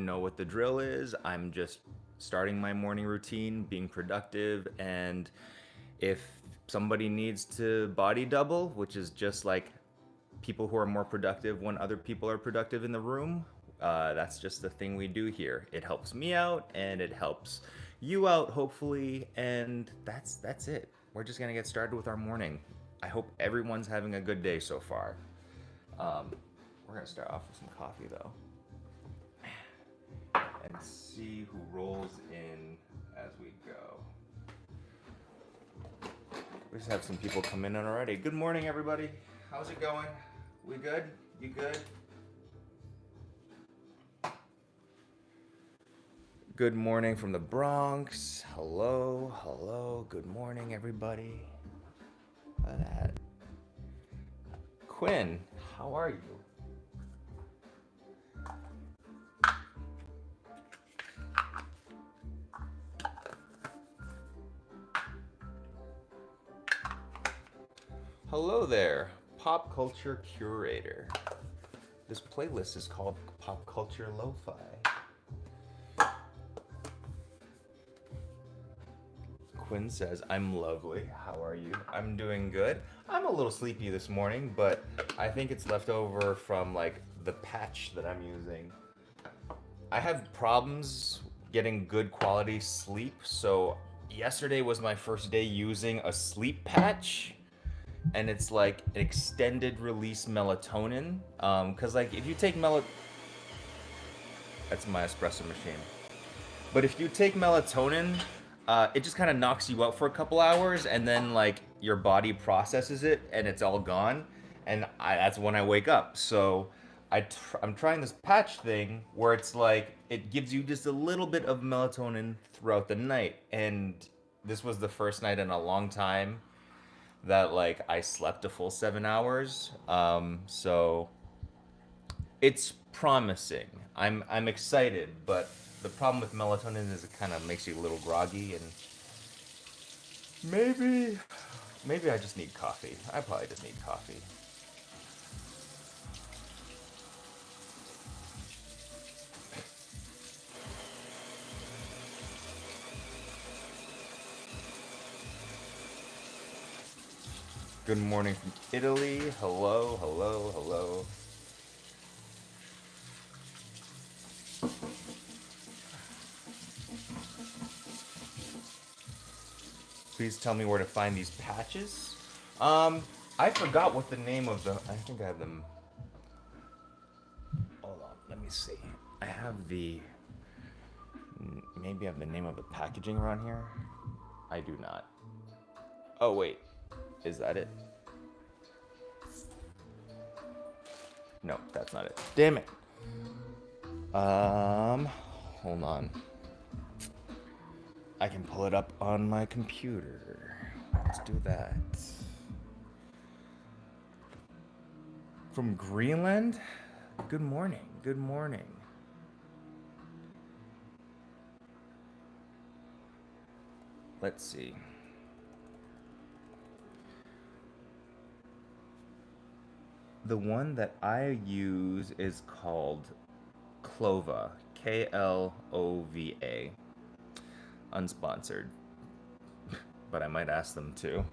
know what the drill is. I'm just starting my morning routine, being productive, and if somebody needs to body double, which is just like people who are more productive when other people are productive in the room, that's just the thing we do here. It helps me out and it helps you out, hopefully, and that's it. We're just gonna get started with our morning. I hope everyone's having a good day so far. Um, we're gonna start off with some coffee though, and see who rolls in as we go. We just have some people come in already. Good morning, everybody. How's it going? We good? You good? Good morning from the Bronx. Hello, hello. Good morning, everybody. Look at that. Quinn, how are you? Hello there, pop culture curator. This playlist is called Pop Culture Lo-Fi. Quinn says, I'm lovely. How are you? I'm doing good. I'm a little sleepy this morning, but I think it's left over from like the patch that I'm using. I have problems getting good quality sleep, so yesterday was my first day using a sleep patch, and it's like extended release melatonin. Cause like if you take that's my espresso machine. But if you take melatonin, it just kind of knocks you out for a couple hours, and then like your body processes it, and it's all gone. And that's when I wake up. So I'm trying this patch thing where it's like it gives you just a little bit of melatonin throughout the night. And this was the first night in a long time that like I slept a full 7 hours. So it's promising. I'm excited, but the problem with melatonin is it kind of makes you a little groggy, and maybe I just need coffee. I probably just need coffee. Good morning from Italy. Hello, hello, hello. Please tell me where to find these patches. I forgot what the name of the. I think I have them. Hold on, let me see. I have the. Maybe I have the name of the packaging around here. I do not. Oh wait, is that it? No, that's not it. Damn it. Hold on. I can pull it up on my computer. Let's do that. From Greenland? Good morning. Good morning. Let's see. The one that I use is called Clova. Klova. Unsponsored. But I might ask them to.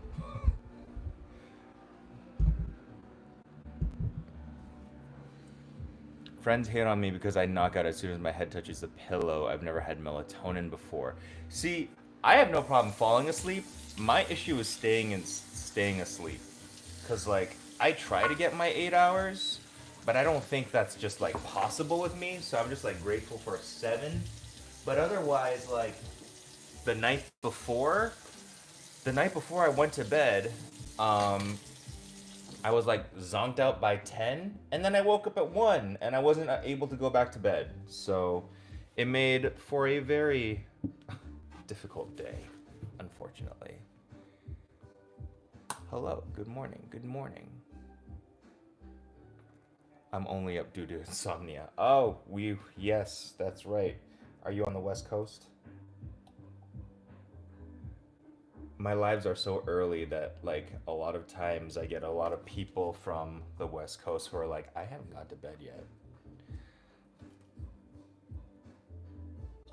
Friends hate on me because I knock out as soon as my head touches the pillow. I've never had melatonin before. See, I have no problem falling asleep. My issue is staying asleep. Cause like I try to get my 8 hours, but I don't think that's just like possible with me. So I'm just like grateful for a 7. But otherwise, like the night before, I went to bed, I was like zonked out by 10, and then I woke up at 1, and I wasn't able to go back to bed. So it made for a very difficult day, unfortunately. Hello, good morning, good morning. I'm only up due to insomnia. Oh, yes, that's right. Are you on the West Coast? My lives are so early that like a lot of times I get a lot of people from the West Coast who are like, I haven't got to bed yet.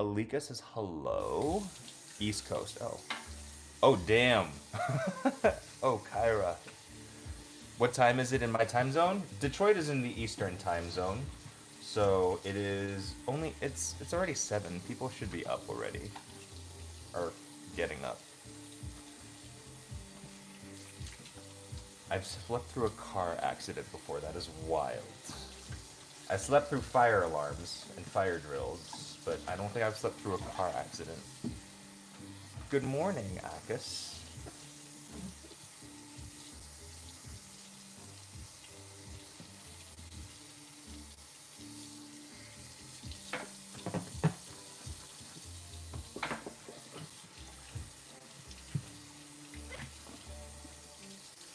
Alika says hello. East Coast. Oh. Oh, damn. Oh, Kyra. What time is it in my time zone? Detroit is in the Eastern time zone. So it is only, it's already 7. People should be up already. Or getting up. I've slept through a car accident before. That is wild. I slept through fire alarms and fire drills, but I don't think I've slept through a car accident. Good morning, Akis.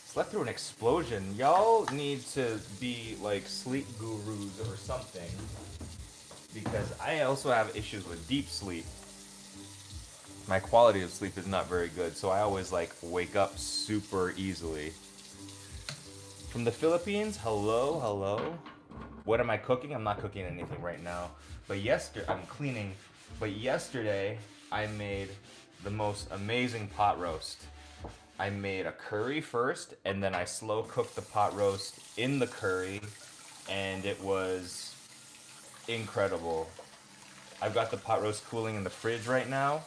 Slept through an explosion. Y'all need to be like sleep gurus or something. Because I also have issues with deep sleep. My quality of sleep is not very good, so I always like wake up super easily. From the Philippines, hello, hello. What am I cooking? I'm not cooking anything right now. But I'm cleaning. But yesterday, I made the most amazing pot roast. I made a curry first, and then I slow cooked the pot roast in the curry, and it was incredible. I've got the pot roast cooling in the fridge right now,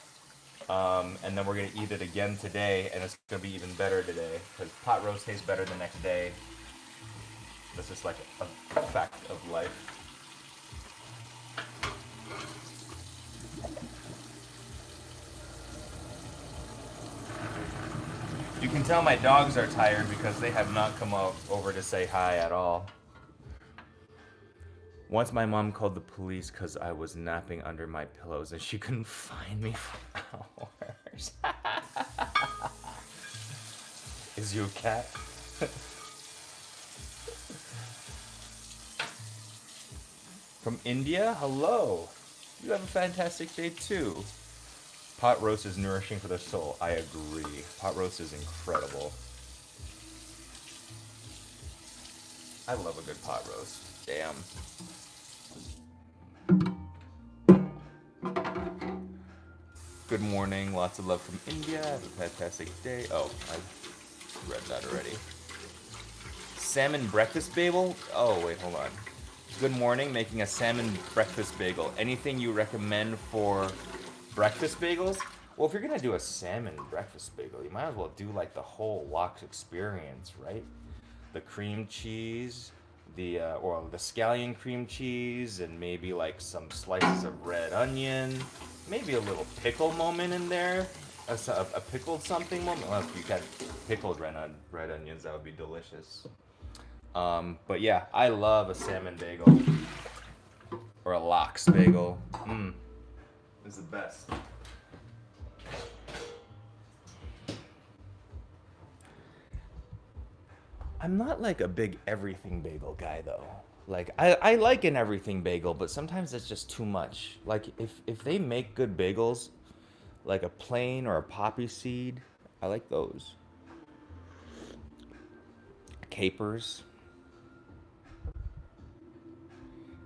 and then we're gonna eat it again today, and it's gonna be even better today, because pot roast tastes better the next day. That's just like a fact of life. You can tell my dogs are tired because they have not come over to say hi at all. Once my mom called the police because I was napping under my pillows and she couldn't find me for hours. Is you a cat? From India? Hello. You have a fantastic day too. Pot roast is nourishing for the soul. I agree. Pot roast is incredible. I love a good pot roast. Damn. Good morning. Lots of love from India. Have a fantastic day. Oh, I read that already. Salmon breakfast bagel? Oh, wait, hold on. Good morning. Making a salmon breakfast bagel. Anything you recommend for breakfast bagels? Well, if you're gonna do a salmon breakfast bagel, you might as well do like the whole lox experience, right? The cream cheese, or the scallion cream cheese, and maybe like some slices of red onion, maybe a little pickle moment in there, a pickled something moment. Well, if you got pickled red onions, that would be delicious. But yeah, I love a salmon bagel or a lox bagel. It's the best. I'm not like a big everything bagel guy though. Like I like an everything bagel, but sometimes it's just too much. Like if they make good bagels, like a plain or a poppy seed, I like those. Capers.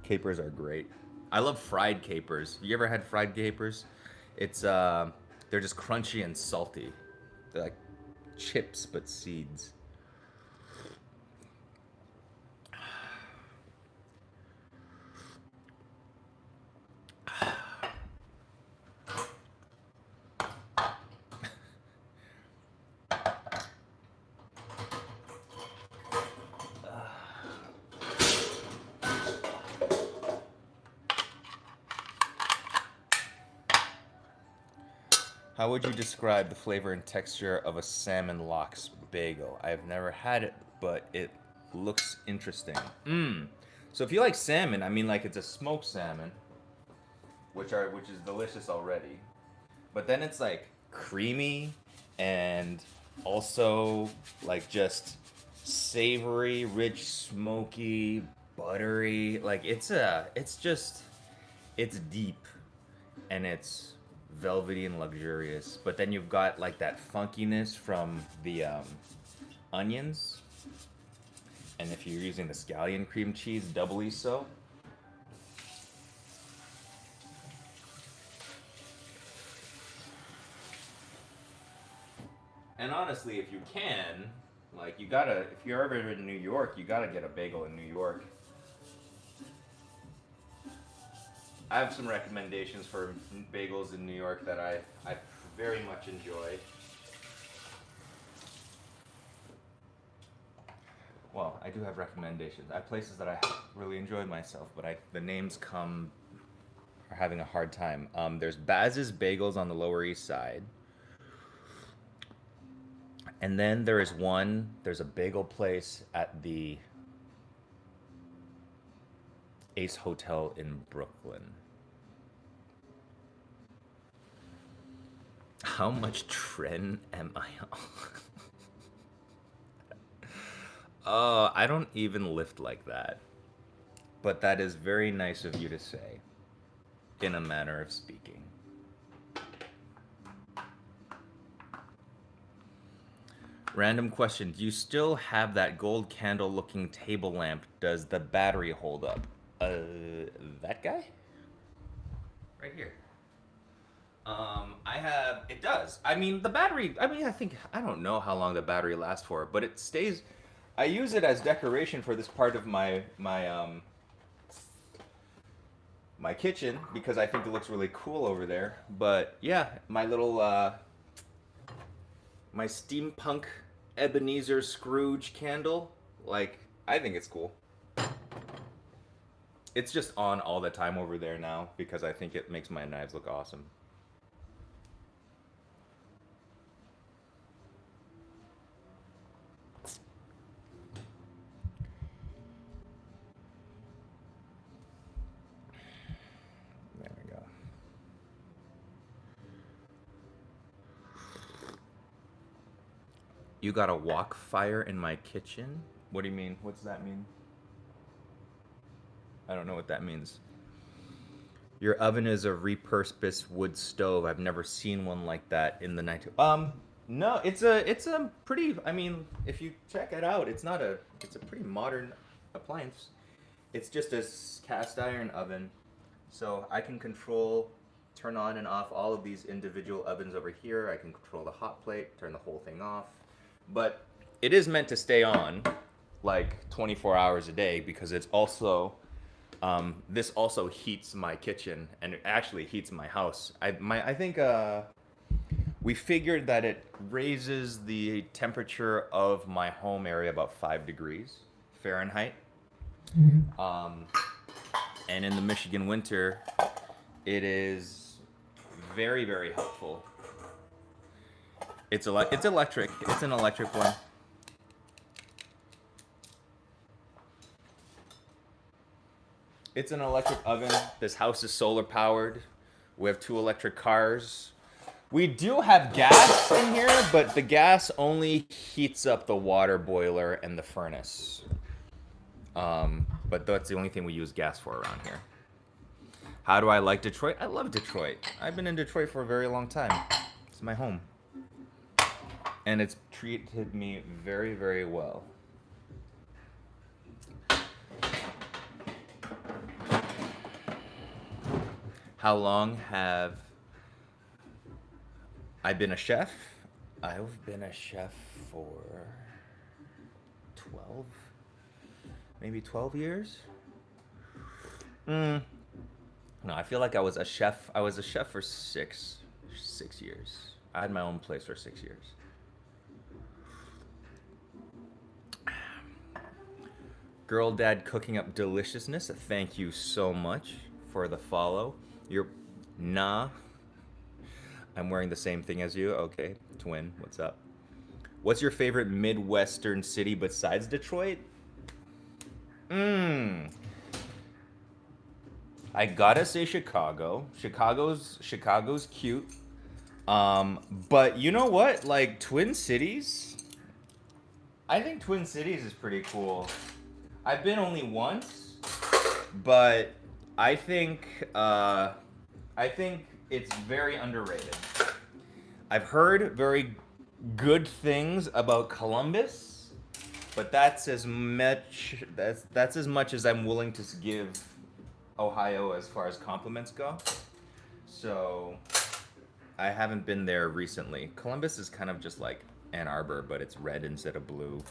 Capers are great. I love fried capers. You ever had fried capers? It's they're just crunchy and salty. They're like chips but seeds. How would you describe the flavor and texture of a salmon lox bagel? I've never had it, but it looks interesting. So if you like salmon, I mean like it's a smoked salmon, which is delicious already. But then it's like creamy and also like just savory, rich, smoky, buttery. Like it's deep and it's velvety and luxurious. But then you've got like that funkiness from the onions, and if you're using the scallion cream cheese, doubly so. And honestly, if you can, like you gotta, if you're ever in New York, you gotta get a bagel in New York. I have some recommendations for bagels in New York that I very much enjoy. Well, I do have recommendations. I have places that I really enjoyed myself, but the names come are having a hard time. There's Baz's Bagels on the Lower East Side, and then there is one. There's a bagel place at the Ace Hotel in Brooklyn. How much trend am I on? I don't even lift like that. But that is very nice of you to say, in a manner of speaking. Random question. Do you still have that gold candle looking table lamp? Does the battery hold up? That guy? Right here. I have, it does. I mean, the battery, I don't know how long the battery lasts for, but it stays, I use it as decoration for this part of my kitchen because I think it looks really cool over there. But yeah, my little, my steampunk Ebenezer Scrooge candle, like, I think it's cool. It's just on all the time over there now because I think it makes my knives look awesome. There we go. You got a wok fire in my kitchen? What do you mean? What's that mean? I don't know what that means. Your oven is a repurposed wood stove. I've never seen one like that in the 90s. No, it's a pretty. I mean, if you check it out, it's a pretty modern appliance. It's just a cast iron oven, so I can control, turn on and off all of these individual ovens over here. I can control the hot plate, turn the whole thing off, but it is meant to stay on like 24 hours a day because it's also this also heats my kitchen and it actually heats my house. I think we figured that it raises the temperature of my home area about 5 degrees Fahrenheit. Um, and in the Michigan winter, it is very, very helpful. It's electric. It's an electric one. It's an electric oven. This house is solar powered. We have 2 electric cars. We do have gas in here, but the gas only heats up the water boiler and the furnace. But that's the only thing we use gas for around here. How do I like Detroit? I love Detroit. I've been in Detroit for a very long time. It's my home. And it's treated me very, very well. How long have I been a chef? I've been a chef for 12, maybe 12 years. No, I feel like I was a chef. I was a chef for six years. I had my own place for 6 years. Girl Dad cooking up deliciousness. Thank you so much for the follow. Nah. I'm wearing the same thing as you. Okay, twin. What's up? What's your favorite Midwestern city besides Detroit? I gotta say Chicago. Chicago's cute. But you know what? Like Twin Cities. I think Twin Cities is pretty cool. I've been only once, but I think it's very underrated. I've heard very good things about Columbus, but that's as much as I'm willing to give Ohio as far as compliments go. So I haven't been there recently. Columbus is kind of just like Ann Arbor, but it's red instead of blue.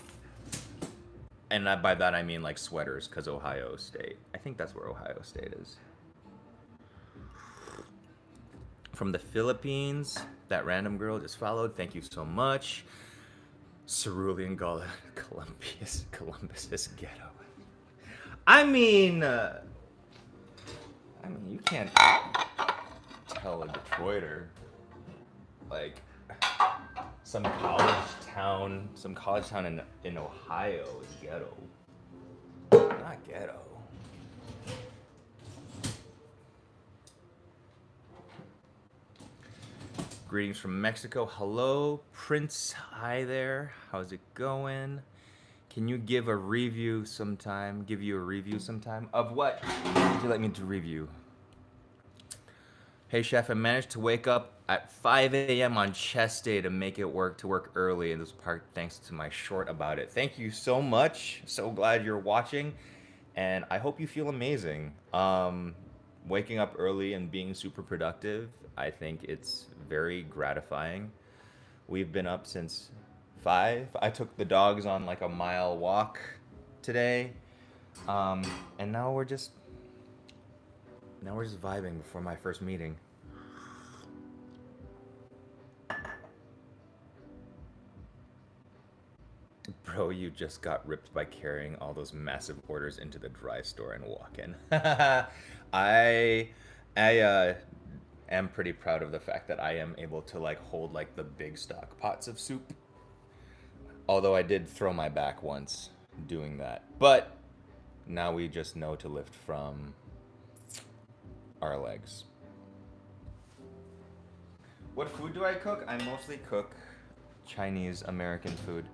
And by that I mean like sweaters, because Ohio State. I think that's where Ohio State is. From the Philippines, that random girl just followed. Thank you so much. Cerulean Columbus ghetto. I mean, you can't tell a Detroiter, like some college town in Ohio is ghetto. Not ghetto. Greetings from Mexico. Hello, Prince. Hi there. How's it going? Can you give a review sometime? Give you a review sometime? Of what would you like me to review? Hey, chef, I managed to wake up at 5 a.m. on chest day to make it work, to work early in this park thanks to my short about it. Thank you so much. So glad you're watching, and I hope you feel amazing. Waking up early and being super productive, I think it's very gratifying. We've been up since 5. I took the dogs on like a mile walk today, and now we're just vibing before my first meeting. Bro, you just got ripped by carrying all those massive orders into the dry store and walk-in. I am pretty proud of the fact that I am able to like hold like the big stock pots of soup. Although I did throw my back once doing that. But now we just know to lift from our legs. What food do I cook? I mostly cook Chinese American food,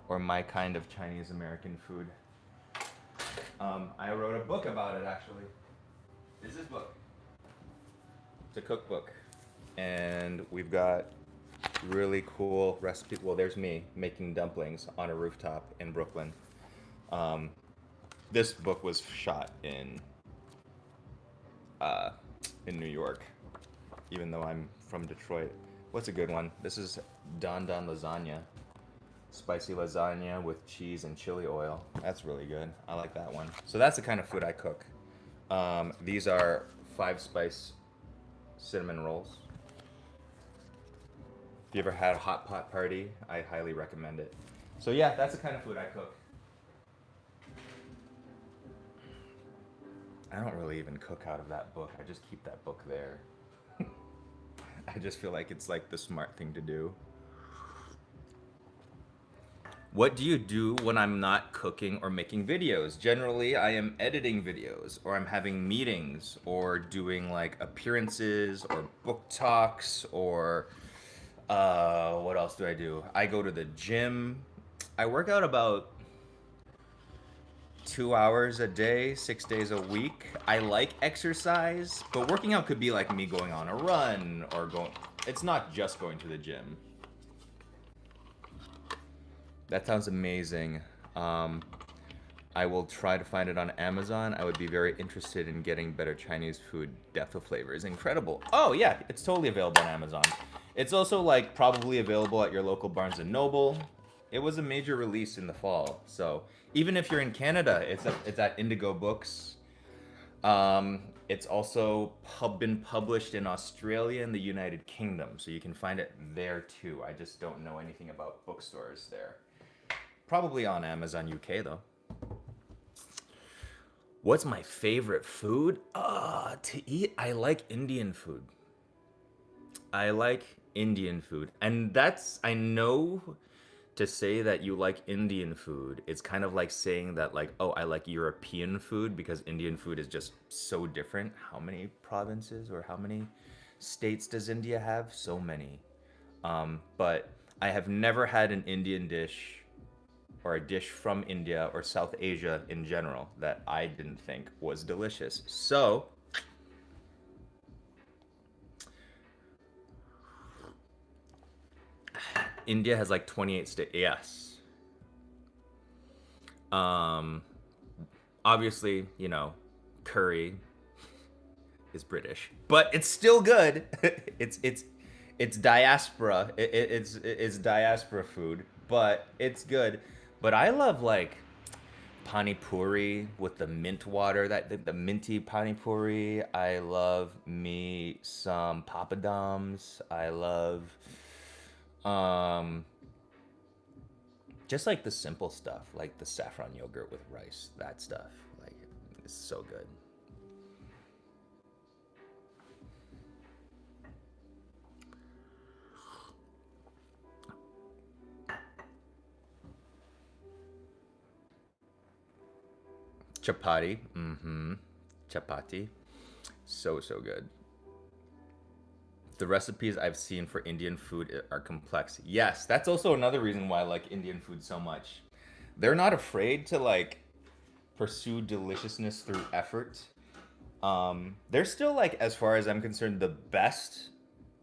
or my kind of Chinese American food. I wrote a book about it actually. This is book. It's a cookbook, and we've got really cool recipe. Well, there's me making dumplings on a rooftop in Brooklyn. This book was shot in New York, even though I'm from Detroit. What's a good one? This is Don Don lasagna, spicy lasagna with cheese and chili oil. That's really good. I like that one. So that's the kind of food I cook. These are 5-spice cinnamon rolls. If you ever had a hot pot party, I highly recommend it. So yeah, that's the kind of food I cook. I don't really even cook out of that book. I just keep that book there. I just feel like it's like the smart thing to do. What do you do when I'm not cooking or making videos? Generally, I am editing videos, or I'm having meetings, or doing like appearances, or book talks, or what else do I do? I go to the gym. I work out about 2 hours a day, 6 days a week. I like exercise, but working out could be like me going on a run or going. It's not just going to the gym. That sounds amazing. I will try to find it on Amazon. I would be very interested in getting better Chinese food. Depth of flavor is incredible. Oh yeah, it's totally available on Amazon. It's also like probably available at your local Barnes and Noble. It was a major release in the fall, so even if you're in Canada, it's at Indigo Books. It's also been published in Australia and the United Kingdom, so you can find it there too. I just don't know anything about bookstores there. Probably on Amazon UK though. What's my favorite food? To eat, I like Indian food. I like Indian food. And that's, I know to say that you like Indian food, it's kind of like saying that like, oh, I like European food, because Indian food is just so different. How many provinces or how many states does India have? So many. But I have never had an Indian dish or a dish from India or South Asia in general that I didn't think was delicious. So India has like 28 states. Yes. Obviously, you know, curry is British, but it's still good. It's diaspora. It's diaspora food, but it's good. But I love like pani puri with the mint water, that the minty pani puri. I love me some papadums. I love um just like the simple stuff, like the saffron yogurt with rice. That stuff, like, it's so good. Chapati. Mm-hmm. Chapati. So good. The recipes I've seen for Indian food are complex. Yes, that's also another reason why I like Indian food so much. They're not afraid to like pursue deliciousness through effort. They're still like, as far as I'm concerned, the best.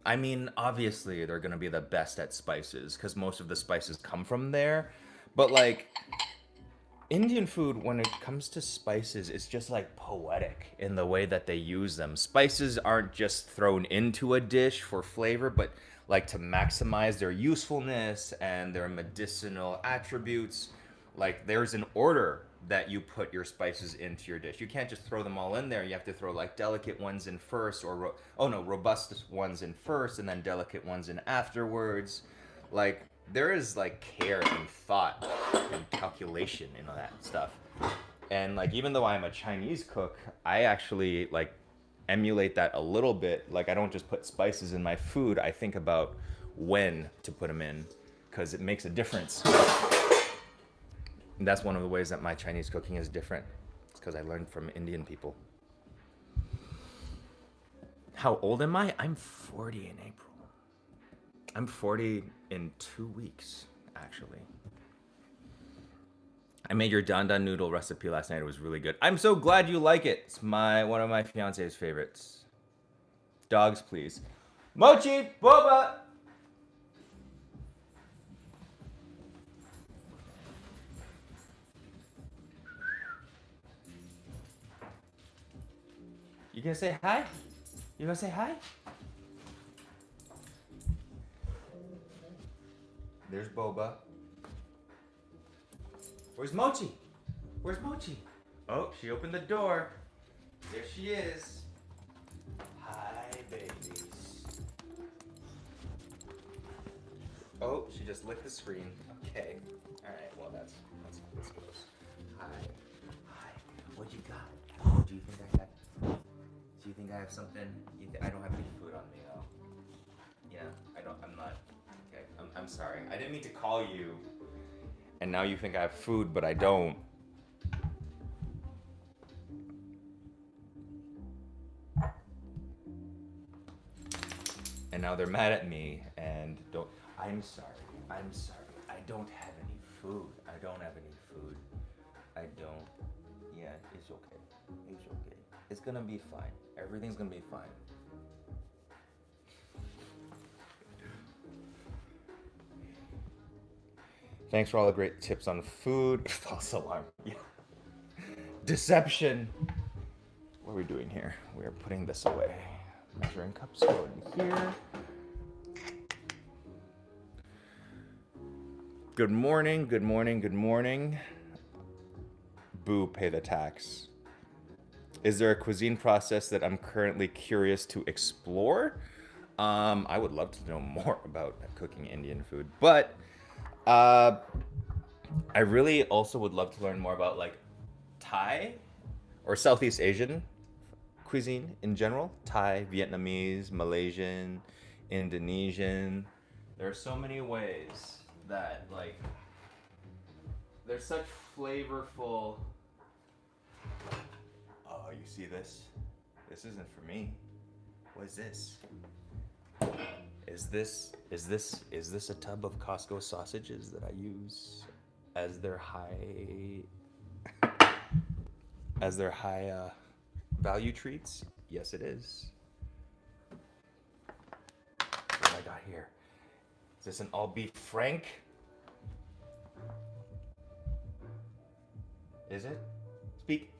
I mean, obviously they're gonna be the best at spices because most of the spices come from there. But like Indian food, when it comes to spices, it's just like poetic in the way that they use them. Spices aren't just thrown into a dish for flavor, but like to maximize their usefulness and their medicinal attributes. Like there's an order that you put your spices into your dish. You can't just throw them all in there. You have to throw like delicate ones in first, or oh no, robust ones in first, and then delicate ones in afterwards. Like there is like care and thought and calculation in all that stuff. And like even though I'm a Chinese cook, I actually like emulate that a little bit. Like I don't just put spices in my food. I think about when to put them in because it makes a difference. And that's one of the ways that my Chinese cooking is different. It's because I learned from Indian people. How old am I? I'm 40 in April. I'm 40 in 2 weeks, actually. I made your dan dan noodle recipe last night. It was really good. I'm so glad you like it. It's one of my fiance's favorites. Dogs, please. Mochi, boba. You gonna say hi? You gonna say hi? There's Boba. Where's Mochi? Where's Mochi? Oh, she opened the door. There she is. Hi, babies. Oh, she just licked the screen. Okay. All right. Well, that's gross. Hi. Hi. What you got? Do you think I got? Do you think I have something? I don't have any food on me though. Yeah, I don't. I'm not. Okay. I'm sorry. I didn't mean to call you. And now you think I have food, but I don't. And now they're mad at me and don't. I'm sorry. I'm sorry. I don't have any food. I don't have any food. I don't. Yeah, it's okay. It's okay. It's gonna be fine. Everything's gonna be fine. Thanks for all the great tips on food. False alarm. Yeah. Deception. What are we doing here? We are putting this away. Measuring cups go in here. Good morning, good morning, good morning. Boo, pay the tax. Is there a cuisine process that I'm currently curious to explore? I would love to know more about cooking Indian food, but I really also would love to learn more about like Thai or Southeast Asian cuisine in general. Thai, Vietnamese, Malaysian, Indonesian. There are so many ways that like there's such flavorful. Oh, you see this? This isn't for me. What is this? Is this a tub of Costco sausages that I use as their high value treats? Yes, it is. What do I got here? Is this an all beef frank? Is it? Speak.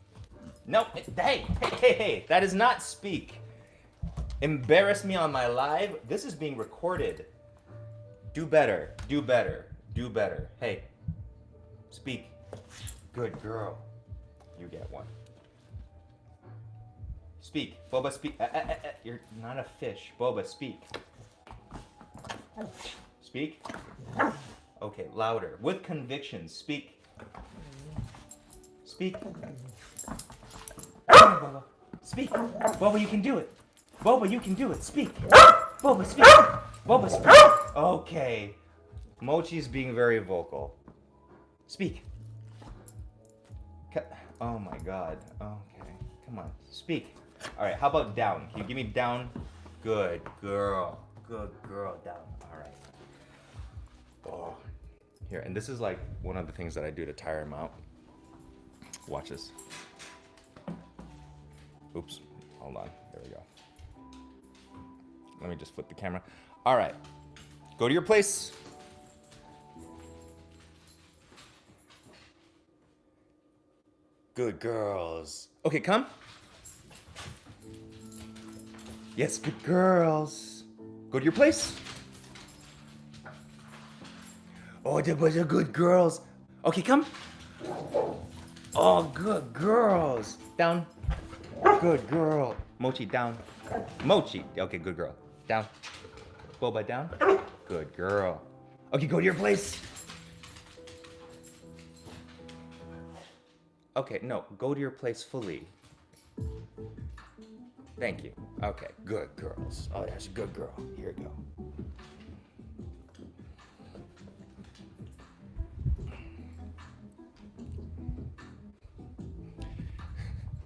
No. Hey. That is not speak. Embarrass me on my live. This is being recorded. Do better. Do better. Do better. Hey, speak. Good girl. You get one. Speak. Boba, speak. You're not a fish. Boba, speak. Speak. Okay, louder. With conviction. Speak. Speak. Boba. Speak. Boba, you can do it. Boba, you can do it. Speak. Boba, speak. Boba, speak. Okay. Mochi's being very vocal. Speak. Oh my god. Okay. Come on. Speak. Alright, how about down? Can you give me down? Good girl. Good girl. Down. Alright. Oh. Here, and this is like one of the things that I do to tire him out. Watch this. Oops. Hold on. There we go. Let me just flip the camera. Alright. Go to your place. Good girls. Okay, come. Yes, good girls. Go to your place. Oh, there was a good girls. Okay, come. Oh, good girls. Down. Good girl. Mochi, down. Mochi. Okay, good girl. Down. Boba, down. Good girl. Okay, go to your place. Okay, no, go to your place fully. Thank you. Okay, good girls. Oh, that's a good girl. Here you go.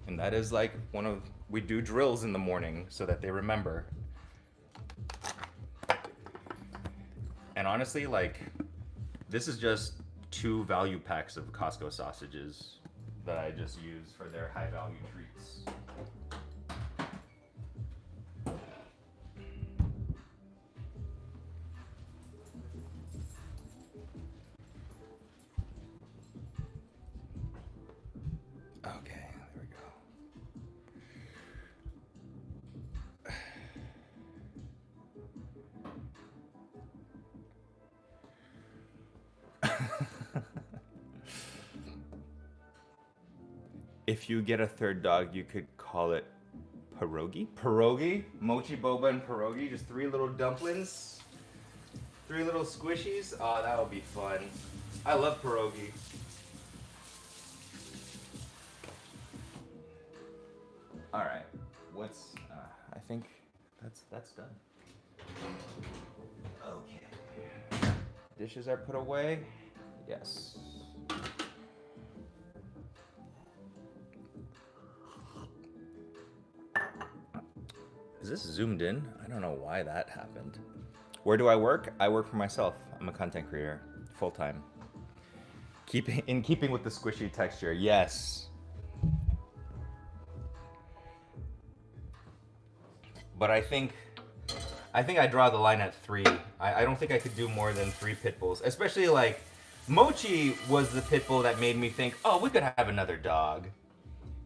And that is like we do drills in the morning so that they remember. And honestly, like, this is just 2 value packs of Costco sausages that I just use for their high value treats. Okay, there we go. If you get a third dog, you could call it pierogi. Pierogi? Mochi, boba, and pierogi. Just 3 little dumplings. 3 little squishies. Oh, that would be fun. I love pierogi. All right. What's? I think that's done. Okay. Dishes are put away. Yes. Is this zoomed in? I don't know why that happened. Where do I work? I work for myself. I'm a content creator, full time. In keeping with the squishy texture, yes. But I think I draw the line at 3. I don't think I could do more than 3 pit bulls, especially like Mochi was the pit bull that made me think, oh, we could have another dog.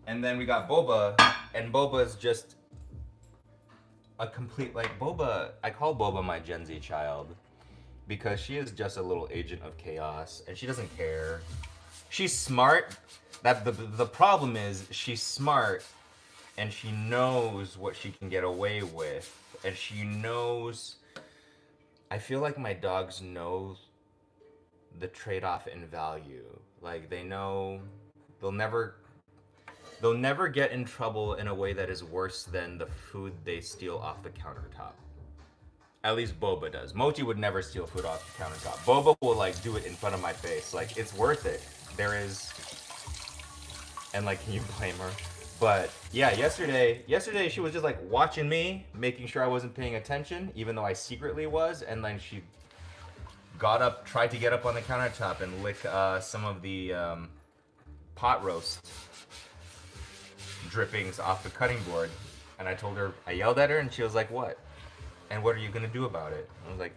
And then we got Boba, and Boba's just a complete, like, Boba, I call Boba my Gen Z child because she is just a little agent of chaos and she doesn't care. She's smart. That the problem is she's smart and she knows what she can get away with, and she knows, I feel like my dogs know the trade-off in value. Like, they know they'll never get in trouble in a way that is worse than the food they steal off the countertop. At least Boba does. Mochi would never steal food off the countertop. Boba will, like, do it in front of my face. Like, it's worth it. There is... And, like, can you blame her? But, yeah, yesterday she was just, like, watching me, making sure I wasn't paying attention, even though I secretly was, and then she tried to get up on the countertop and lick some of the pot roast drippings off the cutting board. And I told her, I yelled at her, and she was like, what? And what are you gonna do about it? I was like,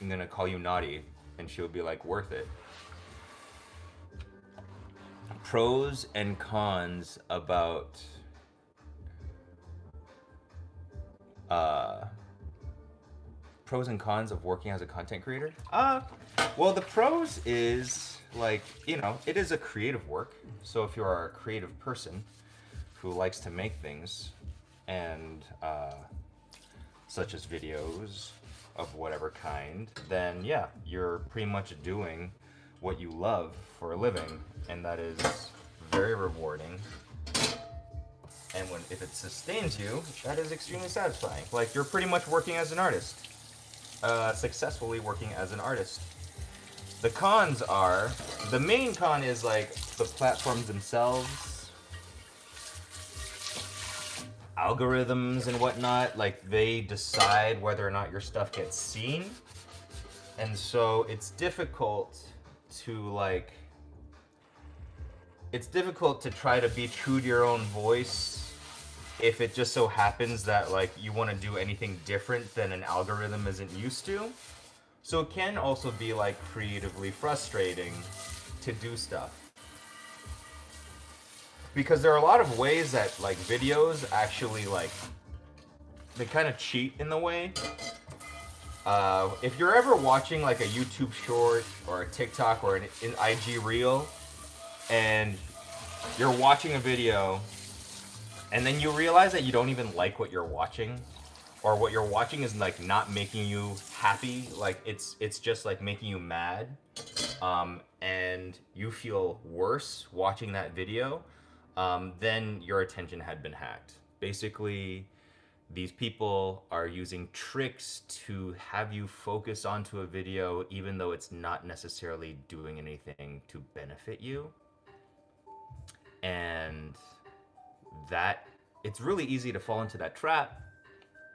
I'm gonna call you naughty. And she'll be like, worth it. Pros and cons about uh, pros and cons of working as a content creator? Well, the pros is like, it is a creative work. So if you're a creative person who likes to make things and such as videos of whatever kind, then yeah, you're pretty much doing what you love for a living, and that is very rewarding. And if it sustains you, that is extremely satisfying. Like, you're pretty much working as an artist, successfully working as an artist. The cons are, the main con is like the platforms themselves, algorithms and whatnot. Like, they decide whether or not your stuff gets seen, and so it's difficult to try to be true to your own voice if it just so happens that like you want to do anything different than an algorithm isn't used to. So it can also be like creatively frustrating to do stuff, because there are a lot of ways that like videos actually like, they kind of cheat in the way. If you're ever watching like a YouTube short or a TikTok or an IG reel, and you're watching a video and then you realize that you don't even like what you're watching, or what you're watching is like not making you happy, like it's just like making you mad, and you feel worse watching that video, then your attention had been hacked. Basically, these people are using tricks to have you focus onto a video even though it's not necessarily doing anything to benefit you. And that, it's really easy to fall into that trap,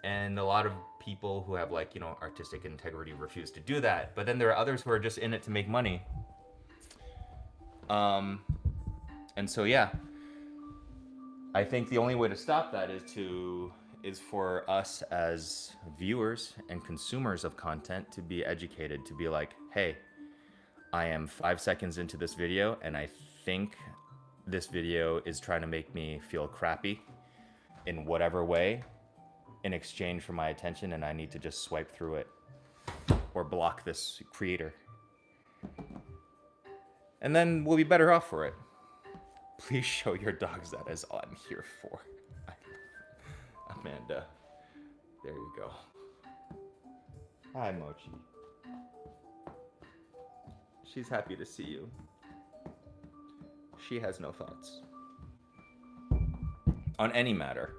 and a lot of people who have like, artistic integrity refuse to do that. But then there are others who are just in it to make money. And so yeah, I think the only way to stop that is for us as viewers and consumers of content to be educated, to be like, hey, I am 5 seconds into this video and I think this video is trying to make me feel crappy in whatever way in exchange for my attention, and I need to just swipe through it or block this creator. And then we'll be better off for it. Please show your dogs that is all I'm here for. Amanda, there you go. Hi, Mochi. She's happy to see you. She has no thoughts on any matter.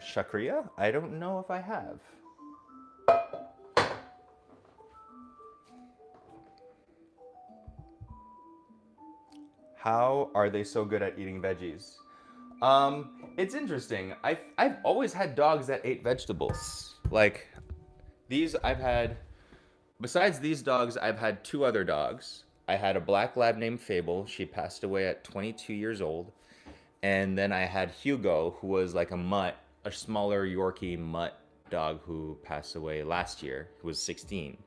Shakriya? I don't know if I have. How are they so good at eating veggies? It's interesting. I've always had dogs that ate vegetables. Like, besides these dogs, I've had two other dogs. I had a black lab named Fable. She passed away at 22 years old. And then I had Hugo, who was like a mutt, a smaller Yorkie mutt dog who passed away last year, who was 16.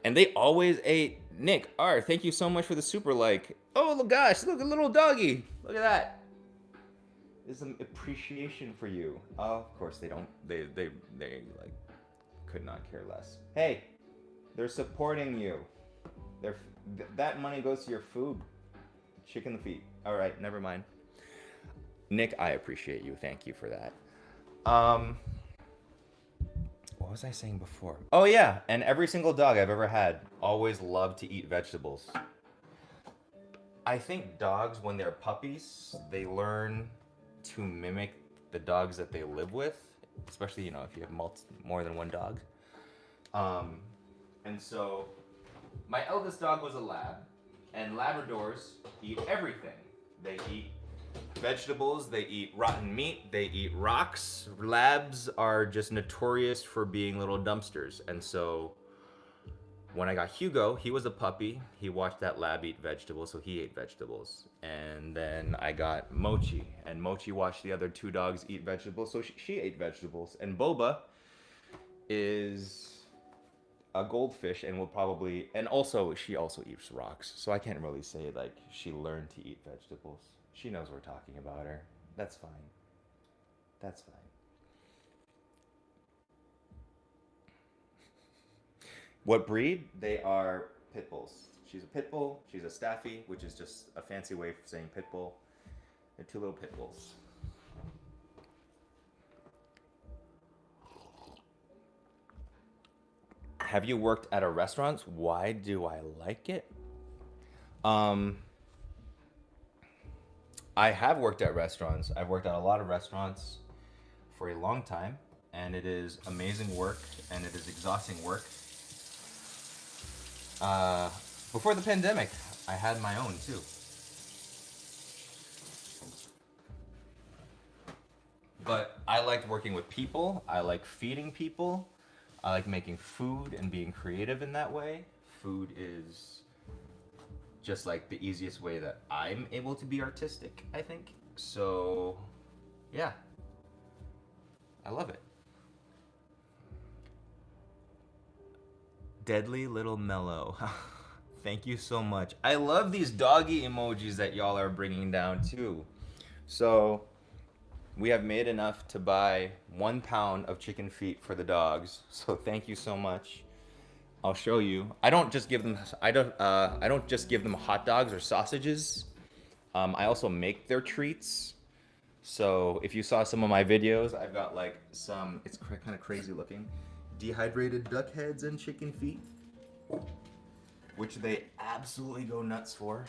And they always ate. Nick, thank you so much for the super like. Oh gosh, look, a little doggy. Look at that. There's some appreciation for you. Oh, of course they don't. They like could not care less. Hey, they're supporting you. That money goes to your food. Chicken the feet. All right, never mind. Nick, I appreciate you. Thank you for that. What was I saying before? Oh yeah, and every single dog I've ever had always loved to eat vegetables. I think dogs, when they're puppies, they learn to mimic the dogs that they live with, especially, if you have more than one dog. And so my eldest dog was a lab, and Labradors eat everything. They eat vegetables, they eat rotten meat, they eat rocks. Labs are just notorious for being little dumpsters. And so when I got Hugo, he was a puppy. He watched that lab eat vegetables, so he ate vegetables. And then I got Mochi, and Mochi watched the other two dogs eat vegetables, so she ate vegetables. And Boba is a goldfish, and will probably, and also she also eats rocks, so I can't really say like she learned to eat vegetables. She knows we're talking about her. That's fine. That's fine. What breed? They are pit bulls. She's a pit bull. She's a staffy, which is just a fancy way for saying pit bull. They're two little pit bulls. Have you worked at a restaurant? Why do I like it? Um, I have worked at restaurants. I've worked at a lot of restaurants for a long time, and it is amazing work, and it is exhausting work. Uh, Before the pandemic, I had my own too. But I liked working with people. I like feeding people. I like making food and being creative in that way. Food is just like the easiest way that I'm able to be artistic, I think. So, yeah, I love it. Deadly Little Mellow. Thank you so much. I love these doggy emojis that y'all are bringing down too. So, we have made enough to buy 1 pound of chicken feet for the dogs. So, thank you so much. I'll show you. I don't just give them. I don't just give them hot dogs or sausages. I also make their treats. So if you saw some of my videos, I've got like some. It's kind of crazy looking, dehydrated duck heads and chicken feet, which they absolutely go nuts for.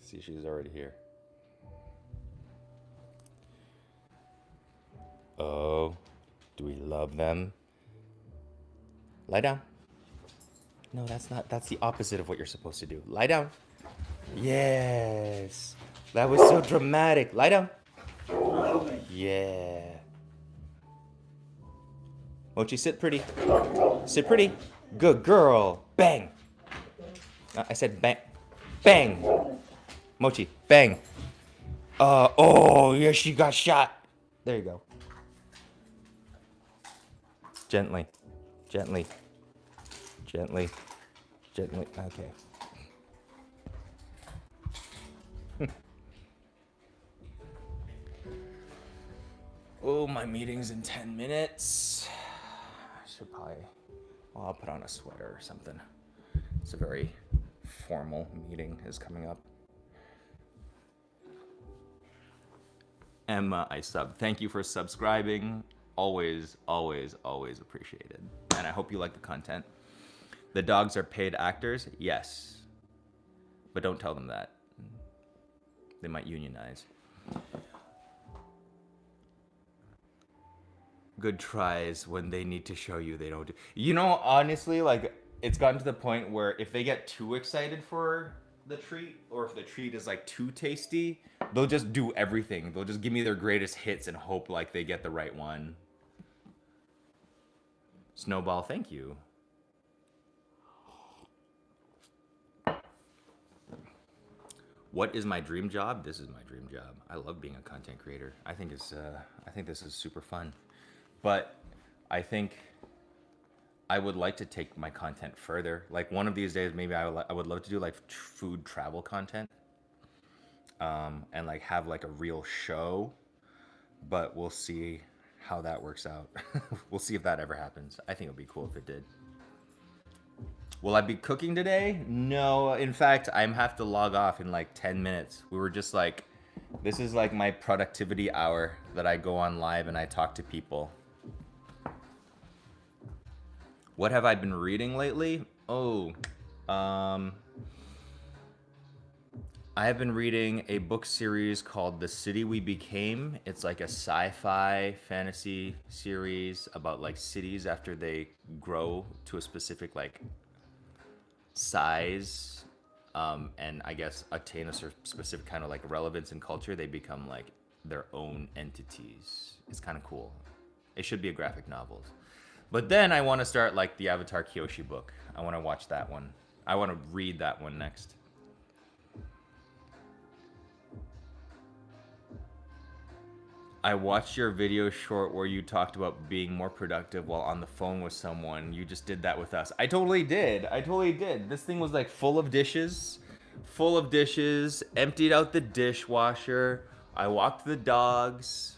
See, she's already here. Oh, do we love them? Lie down. No, that's not. That's the opposite of what you're supposed to do. Lie down. Yes. That was so dramatic. Lie down. Yeah. Mochi, sit pretty. Sit pretty. Good girl. Bang. I said bang. Bang. Mochi, bang. Oh, yeah, she got shot. There you go. Gently. Gently. Gently. Gently. Okay. Oh, my meeting's in 10 minutes. I should probably, well, I'll put on a sweater or something. It's a very formal meeting is coming up. Emma, I sub. Thank you for subscribing. Always, always, always appreciated. And I hope you like the content. The dogs are paid actors? Yes. But don't tell them that. They might unionize. Good tries when they need to show you they don't do. You know, honestly, like, it's gotten to the point where if they get too excited for the treat, or if the treat is like too tasty, they'll just do everything. They'll just give me their greatest hits and hope like they get the right one. Snowball, thank you. What is my dream job? This is my dream job. I love being a content creator. I think this is super fun. But I think I would like to take my content further. Like one of these days, maybe I would love to do like food travel content, and like have like a real show. But we'll see how that works out. We'll see if that ever happens. I think it would be cool if it did. Will I be cooking today? No. In fact, I have to log off in like 10 minutes. We were just like, this is like my productivity hour that I go on live and I talk to people. What have I been reading lately? Oh, I have been reading a book series called The City We Became. It's like a sci-fi fantasy series about like cities after they grow to a specific like size, and I guess attain a specific kind of like relevance in culture. They become like their own entities. It's kind of cool. It should be a graphic novel. But then I want to start like the Avatar Kyoshi book. I want to watch that one. I want to read that one next. I watched your video short where you talked about being more productive while on the phone with someone. You just did that with us. I totally did. I totally did. This thing was like full of dishes, emptied out the dishwasher. I walked the dogs.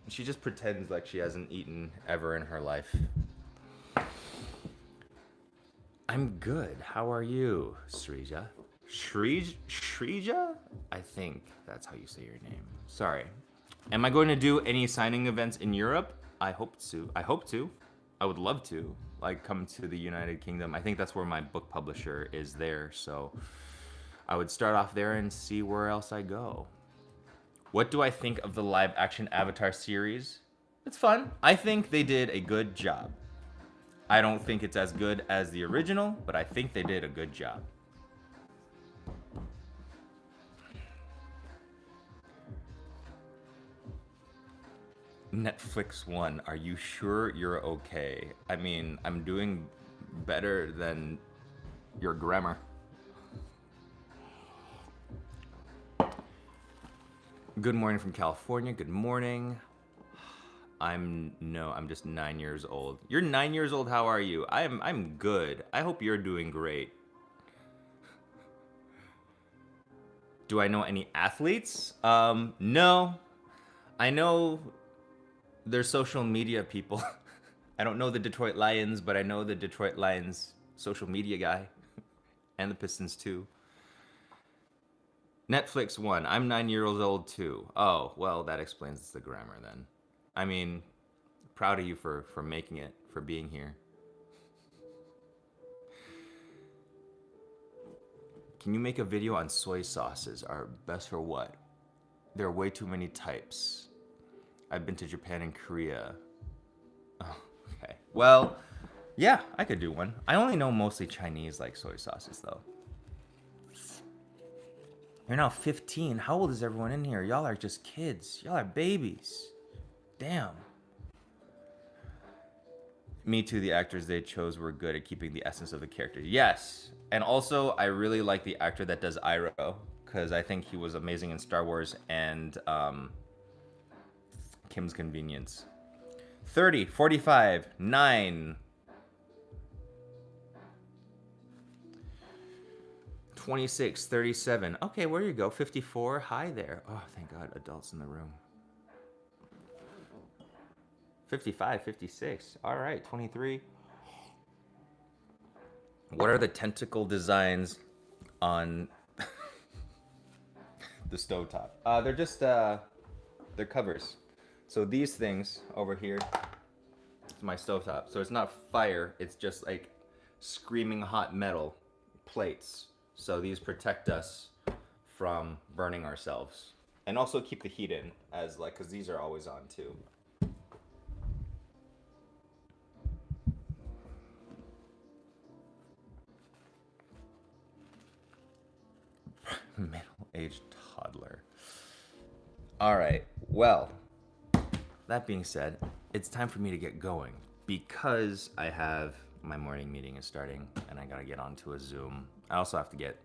She just pretends like she hasn't eaten ever in her life. I'm good. How are you, Srija? Shrija? I think that's how you say your name. Sorry. Am I going to do any signing events in Europe? I hope to. I would love to. Like, come to the United Kingdom. I think that's where my book publisher is there. So I would start off there and see where else I go. What do I think of the live action Avatar series? It's fun. I think they did a good job. I don't think it's as good as the original, but I think they did a good job. Netflix One, are you sure you're okay? I mean, I'm doing better than your grammar. Good morning from California. Good morning. I'm just 9 years old. You're 9 years old. How are you? I'm good. I hope you're doing great. Do I know any athletes? No. I know they're social media people. I don't know the Detroit Lions, but I know the Detroit Lions social media guy. And the Pistons too. Netflix One. I'm 9 years old too. Oh, well, that explains the grammar then. I mean, proud of you for making it, for being here. Can you make a video on soy sauces? Are best for what? There are way too many types. I've been to Japan and Korea. Oh, okay. Well, yeah, I could do one. I only know mostly Chinese like soy sauces though. You're now 15. How old is everyone in here? Y'all are just kids. Y'all are babies. Damn. Me too, the actors they chose were good at keeping the essence of the character. Yes. And also, I really like the actor that does Iroh, because I think he was amazing in Star Wars and Kim's Convenience. 30, 45, 9. 26, 37. Okay, where you go? 54. Hi there. Oh, thank God, adults in the room. 55, 56. All right, 23. What are the tentacle designs on the stovetop? They're just, they're covers. So these things over here, it's my stovetop. So it's not fire, it's just like screaming hot metal plates. So these protect us from burning ourselves. And also keep the heat in, as like, because these are always on too. Middle-aged toddler. All right, well, that being said, it's time for me to get going because I have my morning meeting is starting and I gotta get onto a Zoom. I also have to get,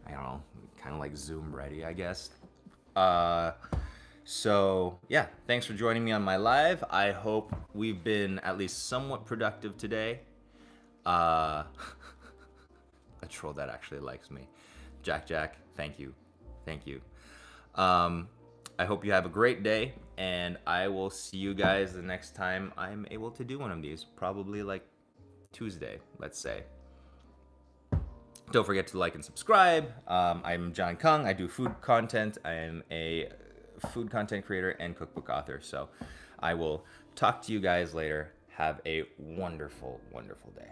I don't know, kind of like Zoom ready, I guess. So yeah, thanks for joining me on my live. I hope we've been at least somewhat productive today. A troll that actually likes me. Jack, thank you. I hope you have a great day, and I will see you guys the next time I'm able to do one of these. Probably like Tuesday, let's say. Don't forget to like and subscribe. I'm John Kung. I do food content. I am a food content creator and cookbook author. So I will talk to you guys later. Have a wonderful, wonderful day.